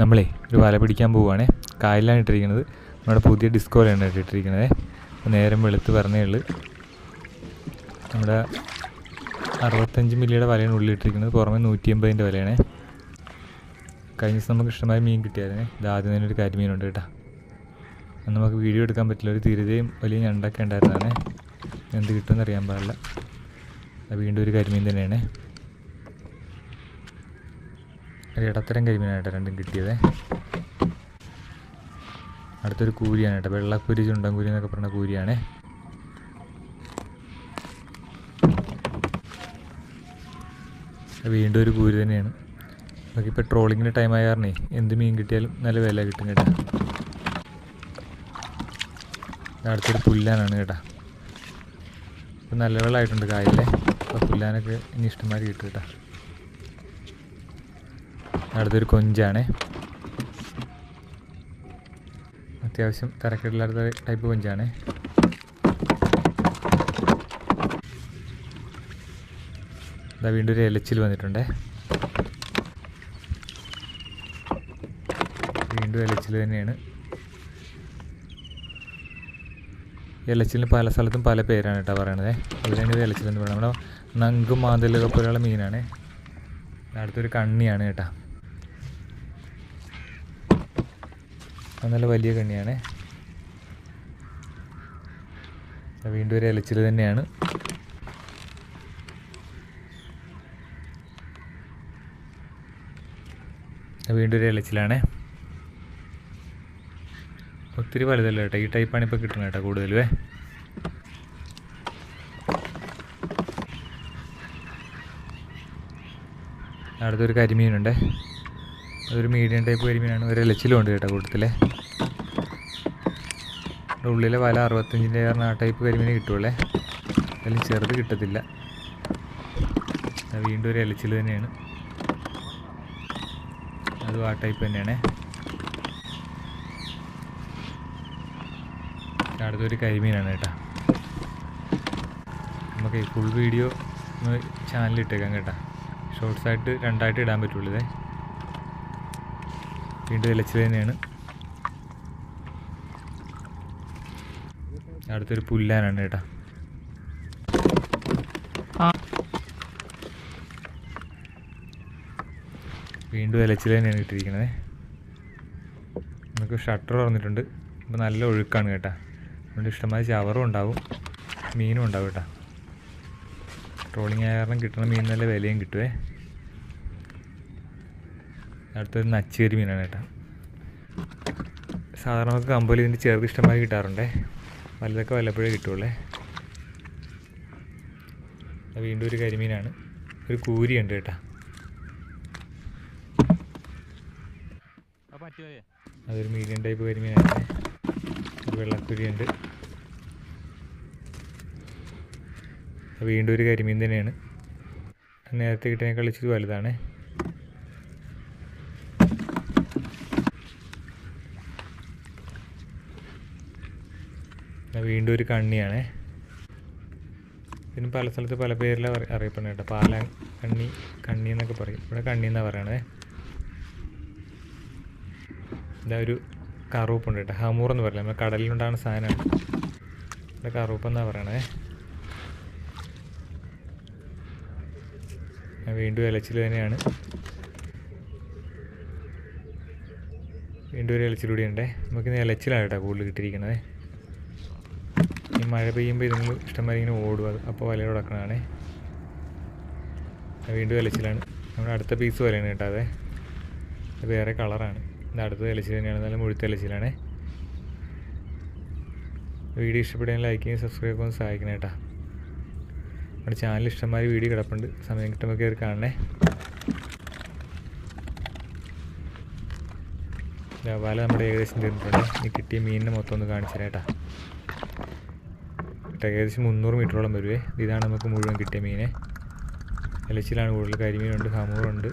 നമ്മളെ ഒരു വല പിടിക്കാൻ പോവുകയാണേ. കായലിലാണ് ഇട്ടിരിക്കുന്നത്. നമ്മുടെ പുതിയ ഡിസ്കോയിലാണ് ഇട്ടിരിക്കുന്നത്. അപ്പോൾ നേരം വെളുത്ത് പറഞ്ഞേ ഉള്ളൂ. നമ്മുടെ 65 മില്ലിയുടെ വലയാണ് ഉള്ളിലിട്ടിരിക്കുന്നത്. പുറമെ 180ൻ്റെ വലയാണ്. കഴിഞ്ഞ ദിവസം നമുക്ക് ഇഷ്ടമായ മീൻ കിട്ടിയായിരുന്നു. ഇത് ആദ്യം തന്നെ ഒരു കരിമീനുണ്ട് കേട്ടോ. അന്ന് നമുക്ക് വീഡിയോ എടുക്കാൻ പറ്റില്ല. ഒരു തിരുതയും വലിയ ഞണ്ടൊക്കെ ഉണ്ടായിരുന്നതാണ്. എന്ത് കിട്ടുമെന്ന് അറിയാൻ പാടില്ല. അത് വീണ്ടും ഒരു കരിമീൻ തന്നെയാണ്. ഒരു ഇടത്തരം കരിമീനാണ് രണ്ടും കിട്ടിയത്. അടുത്തൊരു കൂരിയാണ് കേട്ടോ. വെള്ളക്കൂരി, ചുണ്ടൻകൂരി എന്നൊക്കെ പറഞ്ഞ കൂരിയാണ്. വീണ്ടും ഒരു കൂരി തന്നെയാണ്. നമുക്കിപ്പോൾ ട്രോളിങ്ങിൻ്റെ ടൈം ആയ കാരണേ എന്ത് മീൻ കിട്ടിയാലും നല്ല വില കിട്ടും കേട്ടോ. അടുത്തൊരു പുല്ലാനാണ് കേട്ടോ. ഇപ്പം നല്ല വെള്ളമായിട്ടുണ്ട് കായലിലെ. അപ്പോൾ പുല്ലാനൊക്കെ ഇനി ഇഷ്ടംമാതിരി കിട്ടും കേട്ടോ. അടുത്തൊരു കൊഞ്ചാണ്. അത്യാവശ്യം തരക്കേടില്ലാത്ത ടൈപ്പ് കൊഞ്ചാണ്. ഇതാ വീണ്ടും ഒരു ഇലച്ചിൽ വന്നിട്ടുണ്ട്. വീണ്ടും ഇലച്ചിൽ തന്നെയാണ്. ഇലച്ചിലിന് പല സ്ഥലത്തും പല പേരാണ് കേട്ടോ പറയണത്. അതിനാണ് ഇലച്ചിലെന്ന് പറയുന്നത്. നമ്മുടെ നങ്കും മാന്തലൊക്കെ പോലെയുള്ള മീനാണ്. അടുത്തൊരു കണ്ണിയാണ് കേട്ടോ. നല്ല വലിയ കണ്ണിയാണ്. വീണ്ടും ഒരു ഇലച്ചിൽ തന്നെയാണ്. വീണ്ടും ഒരു ഇലച്ചിലാണ്. ഒത്തിരി വലുതല്ല കേട്ടോ. ഈ ടൈപ്പാണ് ഇപ്പോൾ കിട്ടുന്നത് കേട്ടോ കൂടുതലുവേ. അടുത്തൊരു കരിമീനുണ്ട്. അതൊരു മീഡിയം ടൈപ്പ് കരിമീനാണ്. ഒരു ഇലച്ചിലും ഉണ്ട് കേട്ടോ കൂട്ടത്തിലെ. ഉള്ളിലെ വല 65ൻ്റെ കാരണം ആ ടൈപ്പ് കരിമീനെ കിട്ടുള്ളേ. അതിലും ചെറുത് കിട്ടത്തില്ല. വീണ്ടും ഒരു ഇലച്ചിൽ തന്നെയാണ്. അതും ആ ടൈപ്പ് തന്നെയാണ്. അടുത്തൊരു കരിമീനാണ് കേട്ടോ. നമുക്ക് ഫുൾ വീഡിയോ ചാനലിട്ടേക്കാം കേട്ടോ. ഷോർട്സായിട്ട് 2ആയിട്ട് ഇടാൻ പറ്റുള്ളൂ. ഇതേ വീണ്ടും ഇലച്ചിൽ തന്നെയാണ്. അടുത്തൊരു പുല്ലാനാണ് കേട്ടോ. വീണ്ടും ഇലച്ചിൽ തന്നെയാണ് ഇട്ടിരിക്കുന്നത്. നമുക്ക് ഷട്ടർ തുറന്നിട്ടുണ്ട്. അപ്പോൾ നല്ല ഒഴുക്കാണ് കേട്ടോ. അതുകൊണ്ട് ഇഷ്ടമായ ചവറും ഉണ്ടാവും, മീനും ഉണ്ടാവും കേട്ടോ. ട്രോളിങ് ആയ കാരണം കിട്ടുന്ന മീൻ നല്ല വിലയും കിട്ടുമേ. അടുത്തൊരു നച്ചേരി മീനാണ് കേട്ടോ. സാധാരണ നമുക്ക് കമ്പൽ ഇതിൻ്റെ ചെറുത് ഇഷ്ടമായി കിട്ടാറുണ്ടേ. വലുതൊക്കെ വല്ലപ്പോഴേ കിട്ടുള്ളേ. വീണ്ടും ഒരു കരിമീനാണ്. ഒരു കൂരിയുണ്ട് കേട്ടോ. അതൊരു മീഡിയം ടൈപ്പ് കരിമീനാണ്. വെള്ളക്കുരിയുണ്ട്. വീണ്ടും ഒരു കരിമീൻ തന്നെയാണ്. നേരത്തെ കിട്ടിയതിനേക്കാൾ ഇച്ചിരി വലുതാണ്. വീണ്ടും ഒരു കണ്ണിയാണ്. പിന്നെ പല സ്ഥലത്ത് പല പേരിലാണ് അറിയപ്പെടുന്നത് കേട്ടോ. പാലാൻ കണ്ണി, കണ്ണി എന്നൊക്കെ പറയും. ഇവിടെ കണ്ണി എന്നാണ് പറയണത്. ഇതാ ഒരു കറുപ്പുണ്ട് കേട്ടോ. ഹമൂർ എന്ന് പറയില്ല, നമ്മുടെ കടലിലുണ്ടാകുന്ന സാധനമാണ്. ഇവിടെ കറുപ്പ് എന്നാണ് പറയണത്. വീണ്ടും ഇലച്ചിൽ തന്നെയാണ്. വീണ്ടും ഒരു ഇലച്ചിലൂടെ ഉണ്ട്. നമുക്കിന്ന് ഇലച്ചിലാണ് കേട്ടോ കൂടുതൽ കിട്ടിയിരിക്കുന്നത്. ഈ മഴ പെയ്യുമ്പോൾ ഇതുങ്ങൾ ഇഷ്ടംമാതിരി ഇങ്ങനെ ഓടും. അപ്പോൾ വലയിൽ ഉടക്കണതാണ്. വീണ്ടും ഇലച്ചിലാണ്. നമ്മുടെ അടുത്ത പീസ് വലയാണ് കേട്ടോ. അതെ, വേറെ കളറാണ്. ഇത് അടുത്ത ഇലച്ചിൽ തന്നെയാണ്. നല്ല മുഴുത്ത ഇലച്ചിലാണ്. വീഡിയോ ഇഷ്ടപ്പെടുകയാണെങ്കിൽ ലൈക്ക് ചെയ്യും, സബ്സ്ക്രൈബ് ചെയ്യാൻ സഹായിക്കണം കേട്ടോ. നമ്മുടെ ചാനൽ ഇഷ്ടംമാതിരി വീഡിയോ കിടപ്പുണ്ട്. സമയം കിട്ടുമ്പോൾ കയറി കാണണേ. വല നമ്മുടെ ഏകദേശം തീർന്നിട്ടുണ്ട്. ഈ കിട്ടിയ മീനിനെ മൊത്തം ഒന്ന് കാണിച്ചു തരാം കേട്ടോ. ഏകദേശം 300 മീറ്ററോളം വരുവേ. ഇതാണ് നമുക്ക് മുഴുവൻ കിട്ടിയ മീനെ. ഇലച്ചിലാണ് കൂടുതൽ. കരിമീനുണ്ട്, ഹമൂറുണ്ട്,